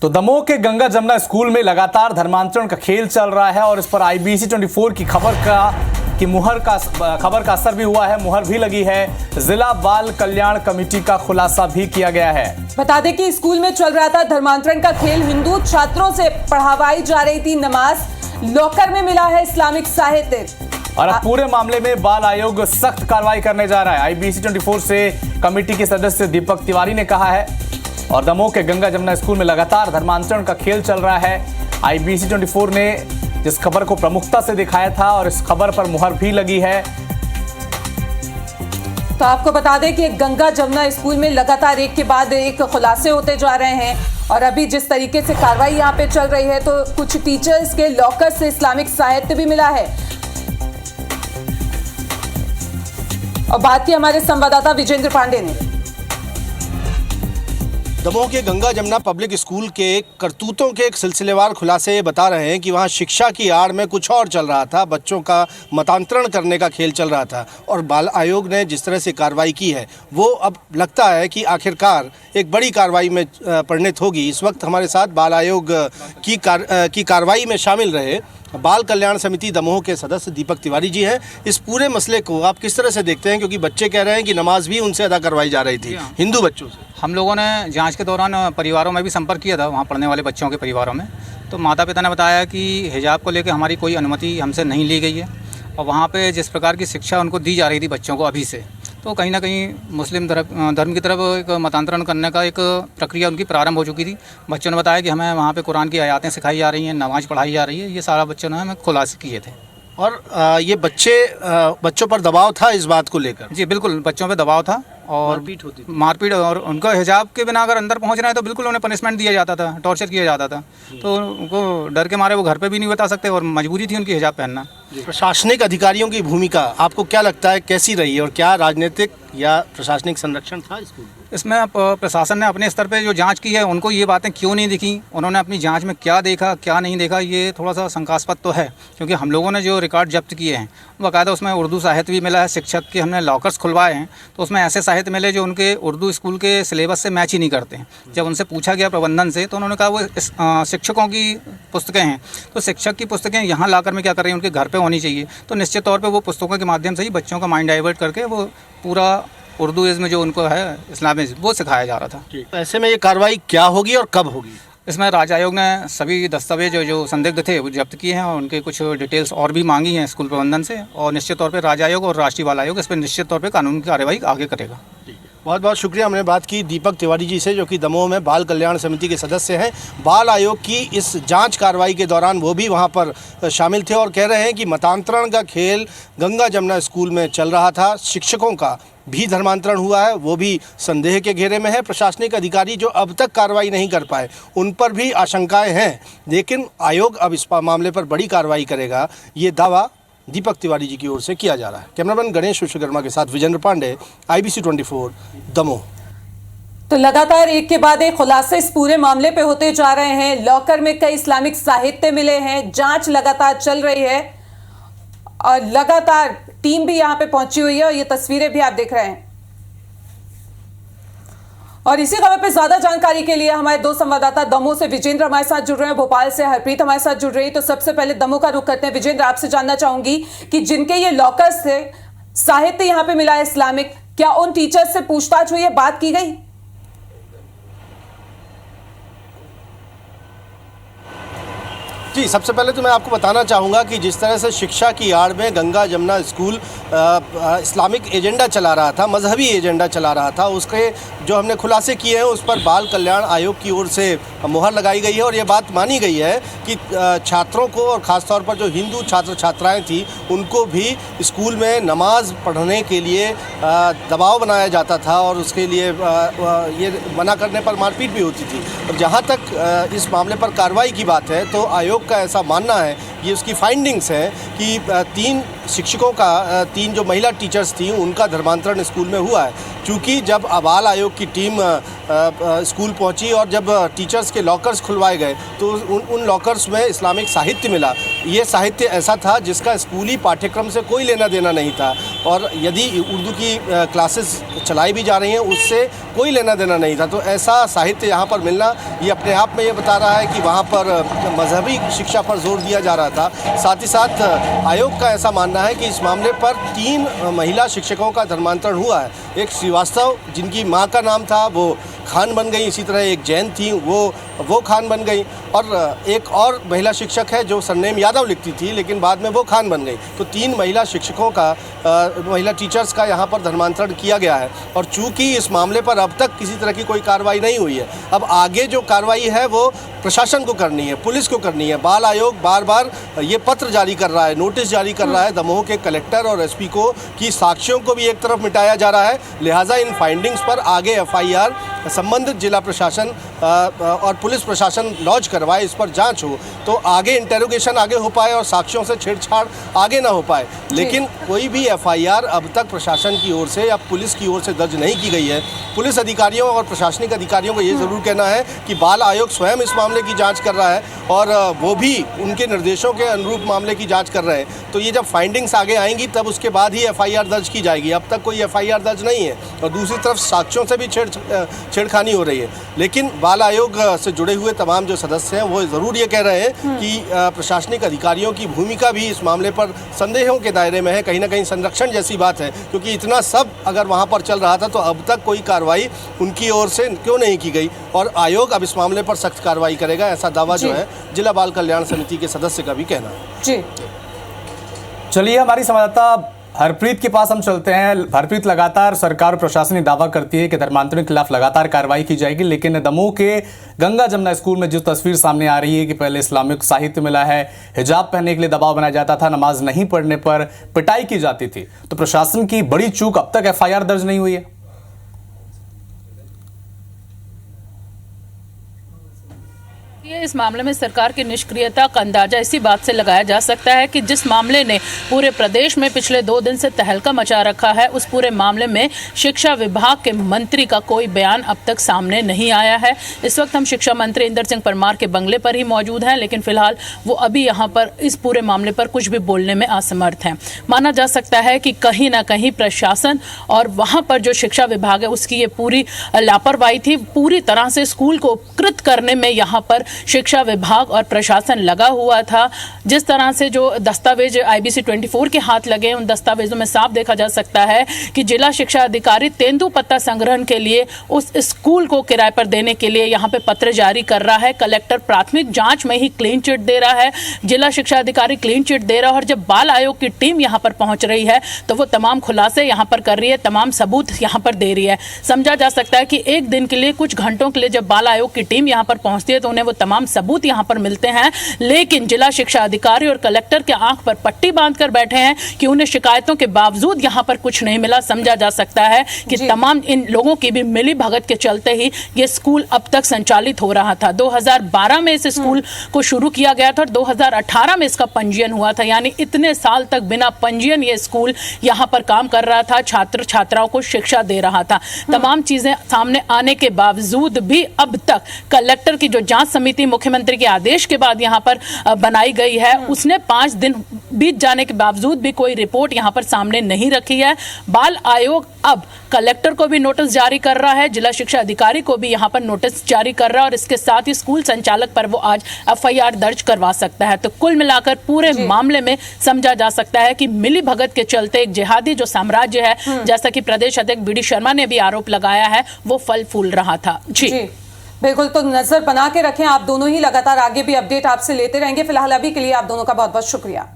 तो दमोह के गंगा जमुना स्कूल में लगातार धर्मांतरण का खेल चल रहा है और इस पर IBC 24 की खबर का असर भी हुआ है, मुहर भी लगी है। जिला बाल कल्याण कमेटी का खुलासा भी किया गया है। बता दें कि स्कूल में चल रहा था धर्मांतरण का खेल। हिंदू छात्रों से पढ़ावाई जा रही थी नमाज। लॉकर में मिला है इस्लामिक साहित्य और अब पूरे मामले में बाल आयोग सख्त कार्रवाई करने जा रहा है। IBC 24 से कमेटी के सदस्य दीपक तिवारी ने कहा है। और दमोह के गंगा जमुना स्कूल में लगातार धर्मांतरण का खेल चल रहा है। IBC 24 ने जिस खबर को प्रमुखता से दिखाया था और इस खबर पर मुहर भी लगी है। तो आपको बता दें कि गंगा जमुना स्कूल में लगातार एक के बाद एक खुलासे होते जा रहे हैं और अभी जिस तरीके से कार्रवाई यहाँ पे चल रही है तो कुछ टीचर्स के लॉकर से इस्लामिक साहित्य भी मिला है। और बात की हमारे संवाददाता विजेंद्र पांडे ने। दमोह के गंगा जमुना पब्लिक स्कूल के करतूतों के एक सिलसिलेवार खुलासे बता रहे हैं कि वहां शिक्षा की आड़ में कुछ और चल रहा था। बच्चों का मतांतरण करने का खेल चल रहा था और बाल आयोग ने जिस तरह से कार्रवाई की है वो अब लगता है कि आखिरकार एक बड़ी कार्रवाई में परिणत होगी। इस वक्त हमारे साथ बाल आयोग की कार्रवाई में शामिल रहे बाल कल्याण समिति दमोह के सदस्य दीपक तिवारी जी हैं। इस पूरे मसले को आप किस तरह से देखते हैं, क्योंकि बच्चे कह रहे हैं कि नमाज भी उनसे अदा करवाई जा रही थी हिंदू बच्चों से। हम लोगों ने जांच के दौरान परिवारों में भी संपर्क किया था, वहाँ पढ़ने वाले बच्चों के परिवारों में। तो माता पिता ने बताया कि हिजाब को लेकर हमारी कोई अनुमति हमसे नहीं ली गई है और वहाँ पे जिस प्रकार की शिक्षा उनको दी जा रही थी बच्चों को अभी से, तो कहीं ना कहीं मुस्लिम धर्म की तरफ एक मतांतरण करने का एक प्रक्रिया उनकी प्रारंभ हो चुकी थी। बच्चों ने बताया कि हमें वहाँ पे कुरान की आयतें सिखाई जा रही हैं, नमाज पढ़ाई जा रही है। ये सारा बच्चों ने हमें खुलासे किए थे। और ये बच्चों पर दबाव था इस बात को लेकर? जी बिल्कुल, बच्चों पर दबाव था और मारपीट और उनका हिजाब के बिना अगर अंदर पहुंच रहे हैं तो बिल्कुल उन्हें पनिशमेंट दिया जाता था, टॉर्चर किया जाता था। तो उनको डर के मारे वो घर पे भी नहीं बता सकते और मजबूरी थी उनकी हिजाब पहनना। प्रशासनिक अधिकारियों की भूमिका आपको क्या लगता है कैसी रही और क्या राजनीतिक या प्रशासनिक संरक्षण था स्कूल? इसमें प्रशासन ने अपने स्तर पे जो जांच की है उनको ये बातें क्यों नहीं दिखी, उन्होंने अपनी जांच में क्या देखा क्या नहीं देखा, ये थोड़ा सा शंकास्पद तो है। क्योंकि हम लोगों ने जो रिकॉर्ड जब्त किए हैं बाकायदा उसमें उर्दू साहित्य भी मिला है। शिक्षक के हमने लॉकर्स खुलवाए हैं तो उसमें ऐसे साहित्य मिले जो उनके उर्दू स्कूल के सिलेबस से मैच ही नहीं करते हैं। जब उनसे पूछा गया प्रबंधन से तो उन्होंने कहा वो शिक्षकों की पुस्तकें हैं, तो शिक्षक की पुस्तकें यहाँ लाकर में क्या कर रही हैं, उनके घर पे होनी चाहिए। तो निश्चित तौर पे वो पुस्तकों के माध्यम से ही बच्चों का माइंड डाइवर्ट करके वो पूरा उर्दू इज़्म जो उनको है इस्लामिज़्म वो सिखाया जा रहा था। ऐसे में ये कार्रवाई क्या होगी और कब होगी? इसमें राज्य आयोग ने सभी दस्तावेज जो संदिग्ध थे वो जब्त किए हैं और उनके कुछ डिटेल्स और भी मांगी हैं स्कूल प्रबंधन से और निश्चित तौर पे राज्य आयोग और राष्ट्रीय बाल आयोग इस पर निश्चित तौर पे कानूनी कार्रवाई आगे करेगा। बहुत बहुत शुक्रिया। हमने बात की दीपक तिवारी जी से जो कि दमोह में बाल कल्याण समिति के सदस्य हैं। बाल आयोग की इस जांच कार्रवाई के दौरान वो भी वहां पर शामिल थे और कह रहे हैं कि मतांतरण का खेल गंगा जमुना स्कूल में चल रहा था। शिक्षकों का भी धर्मांतरण हुआ है, वो भी संदेह के घेरे में है। प्रशासनिक अधिकारी जो अब तक कार्रवाई नहीं कर पाए उन पर भी आशंकाएं हैं, लेकिन आयोग अब इस मामले पर बड़ी कार्रवाई करेगा, ये दावा दीपक तिवारी जी की ओर से किया जा रहा है। कैमरामैन गणेश विश्वकर्मा के साथ विजेंद्र पांडे, IBC 24 दमोह। तो लगातार एक के बाद एक खुलासे इस पूरे मामले पे होते जा रहे हैं। लॉकर में कई इस्लामिक साहित्य मिले हैं, जांच लगातार चल रही है और लगातार टीम भी यहां पे पहुंची हुई है और ये तस्वीरें भी आप देख रहे हैं। और इसी खबर पे ज्यादा जानकारी के लिए हमारे दो संवाददाता दमोह से विजेंद्र हमारे साथ जुड़ रहे हैं, भोपाल से हरप्रीत हमारे साथ जुड़ रही है। तो सबसे पहले दमोह का रुख करते हैं। विजेंद्र, आपसे जानना चाहूंगी कि जिनके ये लॉकर्स थे, साहित्य यहाँ पे मिला है इस्लामिक, क्या उन टीचर्स से पूछताछ हुई है, बात की गई? जी, सबसे पहले तो मैं आपको बताना चाहूँगा कि जिस तरह से शिक्षा की आड़ में Ganga Jamuna school Islamic agenda चला रहा था, मजहबी एजेंडा चला रहा था, उसके जो हमने खुलासे किए हैं उस पर बाल कल्याण आयोग की ओर से मुहर लगाई गई है और ये बात मानी गई है कि छात्रों को और ख़ास तौर पर जो हिंदू छात्र छात्राएँ थी उनको भी स्कूल में नमाज पढ़ने के लिए दबाव बनाया जाता था और उसके लिए ये मना करने पर मारपीट भी होती थी। और जहाँ तक इस मामले पर कार्रवाई की बात है तो आयोग का ऐसा मानना है, ये उसकी फाइंडिंग्स हैं कि 3 शिक्षकों का 3 जो महिला टीचर्स थी उनका धर्मांतरण स्कूल में हुआ है। क्योंकि जब बाल आयोग की टीम स्कूल पहुंची और जब टीचर्स के लॉकर्स खुलवाए गए तो उन लॉकर्स में इस्लामिक साहित्य मिला ये साहित्य ऐसा था जिसका स्कूली पाठ्यक्रम से कोई लेना देना नहीं था, और यदि उर्दू की क्लासेस चलाई भी जा रही हैं उससे कोई लेना देना नहीं था। तो ऐसा साहित्य यहाँ पर मिलना ये अपने आप में ये बता रहा है कि वहाँ पर मजहबी शिक्षा पर जोर दिया जा रहा था। साथ ही साथ आयोग का ऐसा मानना है कि इस मामले पर 3 महिला शिक्षकों का धर्मांतरण हुआ है। एक श्रीवास्तव जिनकी माँ का नाम था वो खान बन गई, इसी तरह एक जैन थी वो खान बन गई, और एक और महिला शिक्षक है जो सरनेम यादव लिखती थी लेकिन बाद में वो खान बन गई। तो 3 महिला शिक्षकों का महिला टीचर्स का यहाँ पर धर्मांतरण किया गया है, और चूंकि इस मामले पर अब तक किसी तरह की कोई कार्रवाई नहीं हुई है, अब आगे जो कार्रवाई है वो प्रशासन को करनी है, पुलिस को करनी है। बाल आयोग बार बार ये पत्र जारी कर रहा है, नोटिस जारी कर रहा है दमोह के कलेक्टर और एसपी को कि साक्ष्यों को भी एक तरफ मिटाया जा रहा है, लिहाजा इन फाइंडिंग्स पर आगे एफआईआर संबंधित जिला प्रशासन और पुलिस प्रशासन लॉन्च करवाए, इस पर जांच हो तो आगे इंटेरोगेशन आगे हो पाए और साक्ष्यों से छेड़छाड़ आगे ना हो पाए। लेकिन कोई भी एफआईआर अब तक प्रशासन की ओर से या पुलिस की ओर से दर्ज नहीं की गई है। पुलिस अधिकारियों और प्रशासनिक अधिकारियों को ये ज़रूर कहना है कि बाल आयोग स्वयं इस मामले की जांच कर रहा है और वो भी उनके निर्देशों के अनुरूप मामले की जांच कर रहे हैं। तो ये जब फाइंडिंग्स आगे आएंगी तब उसके बाद ही एफआईआर दर्ज की जाएगी। अब तक कोई एफआईआर दर्ज नहीं है, और दूसरी तरफ साक्ष्यों से भी छेड़खानी हो रही है। लेकिन बाल आयोग से जुड़े हुए तमाम जो सदस्य हैं वो ज़रूर ये कह रहे हैं कि प्रशासनिक अधिकारियों की भूमिका भी इस मामले पर संदेहों के दायरे में है, कहीं ना कहीं संरक्षण जैसी बात है, क्योंकि इतना सब अगर वहाँ पर चल रहा था तो अब तक कोई कार्रवाई उनकी ओर से क्यों नहीं की गई, और आयोग अब इस मामले पर सख्त कार्रवाई करेगा, ऐसा दावा जो है जिला बाल कल्याण समिति के सदस्य का भी कहना है। जी चलिए, हमारी संवाददाता हरप्रीत के पास हम चलते हैं। हरप्रीत, लगातार सरकार और प्रशासन ये दावा करती है कि धर्मांतरण के खिलाफ लगातार कार्रवाई की जाएगी, लेकिन दमोह के गंगा जमुना स्कूल में जो तस्वीर सामने आ रही है कि पहले इस्लामिक साहित्य मिला है, हिजाब पहनने के लिए दबाव बनाया जाता था, नमाज नहीं पढ़ने पर पिटाई की जाती थी, तो प्रशासन की बड़ी चूक, अब तक एफआईआर दर्ज नहीं हुई है। इस मामले में सरकार की निष्क्रियता का अंदाजा इसी बात से लगाया जा सकता है कि जिस मामले ने पूरे प्रदेश में पिछले 2 दिन से तहलका मचा रखा है, उस पूरे मामले में शिक्षा विभाग के मंत्री का कोई बयान अब तक सामने नहीं आया है। इस वक्त हम शिक्षा मंत्री इंदर सिंह परमार के बंगले पर ही मौजूद हैं, लेकिन फिलहाल वो अभी यहाँ पर इस पूरे मामले पर कुछ भी बोलने में असमर्थ हैं। माना जा सकता है कि कहीं ना कहीं प्रशासन और वहाँ पर जो शिक्षा विभाग है उसकी ये पूरी लापरवाही थी। पूरी तरह से स्कूल को उपकृत करने में यहाँ पर शिक्षा विभाग और प्रशासन लगा हुआ था। जिस तरह से जो दस्तावेज IBC 24 के हाथ लगे, उन दस्तावेजों में साफ देखा जा सकता है कि जिला शिक्षा अधिकारी तेंदुपत्ता संग्रहण के लिए उस स्कूल को किराए पर देने के लिए यहाँ पे पत्र जारी कर रहा है। कलेक्टर प्राथमिक जांच में ही क्लीन चिट दे रहा है, जिला शिक्षा अधिकारी क्लीन चिट दे रहा है, और जब बाल आयोग की टीम यहाँ पर पहुंच रही है तो वो तमाम खुलासे यहाँ पर कर रही है, तमाम सबूत यहाँ पर दे रही है। समझा जा सकता है कि एक दिन के लिए, कुछ घंटों के लिए जब बाल आयोग की टीम यहाँ पर पहुंचती है तो उन्हें वो तमाम सबूत यहां पर मिलते हैं, लेकिन जिला शिक्षा अधिकारी और कलेक्टर के आंख पर पट्टी बांधकर बैठे हैं कि उन्हें शिकायतों के बावजूद यहां पर कुछ नहीं मिला। समझा जा सकता है कि तमाम इन लोगों की भी मिली भगत के चलते ही ये स्कूल अब तक संचालित हो रहा था। 2012 में इस स्कूल को शुरू किया गया था और 2018 में इसका पंजीयन हुआ था, यानी इतने साल तक बिना पंजीयन ये स्कूल यहां पर काम कर रहा था, छात्र छात्राओं को शिक्षा दे रहा था। तमाम चीजें सामने आने के बावजूद भी अब तक कलेक्टर की जो जांच समिति मुख्यमंत्री के आदेश के बाद यहां पर बनाई गई है, उसने 5 दिन बीत जाने के बावजूद भी कोई रिपोर्ट यहां पर सामने नहीं रखी है। बाल आयोग अब कलेक्टर को भी नोटिस जारी कर रहा है, जिला शिक्षा अधिकारी को भी यहां पर नोटिस जारी कर रहा है, और इसके साथ ही स्कूल संचालक पर वो आज एफआईआर दर्ज करवा सकता है। तो कुल मिलाकर पूरे मामले में समझा जा सकता है कि मिली भगत के चलते एक जिहादी जो साम्राज्य है, जैसा कि प्रदेश अध्यक्ष BD शर्मा ने भी आरोप लगाया है, वो फल फूल रहा था। जी बिल्कुल, तो नजर बना के रखें आप दोनों ही, लगातार आगे भी अपडेट आपसे लेते रहेंगे। फिलहाल अभी के लिए आप दोनों का बहुत बहुत शुक्रिया।